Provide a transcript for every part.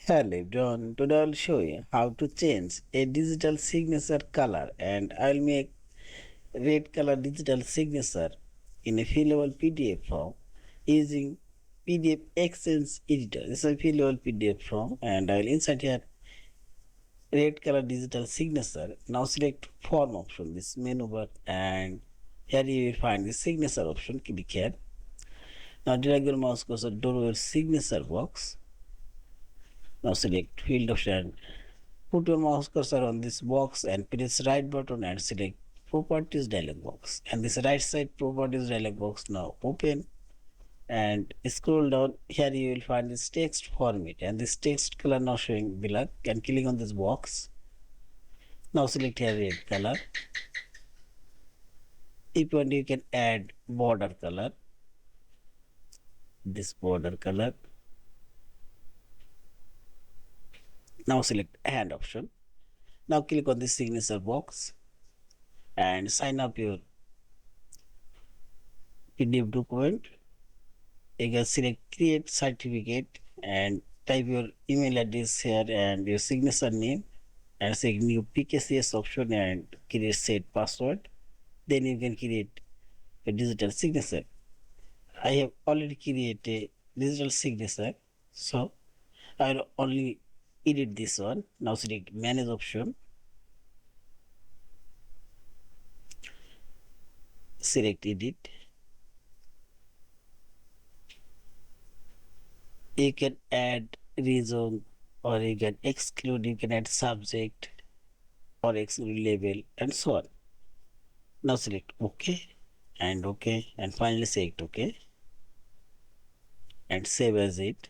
Hello everyone, today I'll show you how to change a digital signature color, and I'll make red color digital signature in a fillable PDF form using PDF-XChange Editor. This is a fillable PDF form and I'll insert here red color digital signature. Now select form option, this menu bar, and here you will find the signature option. Click here. Now drag your mouse cursor to your signature box. Now select field option. Put your mouse cursor on this box and press right button and select properties dialog box, and this right side properties dialog box now open, and scroll down. Here you will find this text format and this text color now showing black, and click on this box. Now select here red color. If you want, you can add border color, this border color. Now select add option. Now click on this signature box and sign up your PDF document. You can select create certificate and type your email address here and your signature name, and select new PKCS option and create set password. Then you can create a digital signature. I have already created a digital signature, so I will only edit this one. Now select manage option, select edit. You can add reason, or you can exclude, you can add subject or exclude label and so on. Now select OK and OK, and finally select OK and save as it.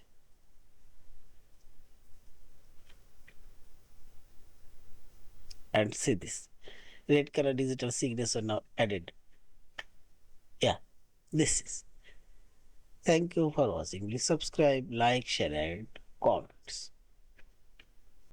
And see this red color digital signature now added. Yeah, this is. Thank you for watching. Please subscribe, like, share and comment.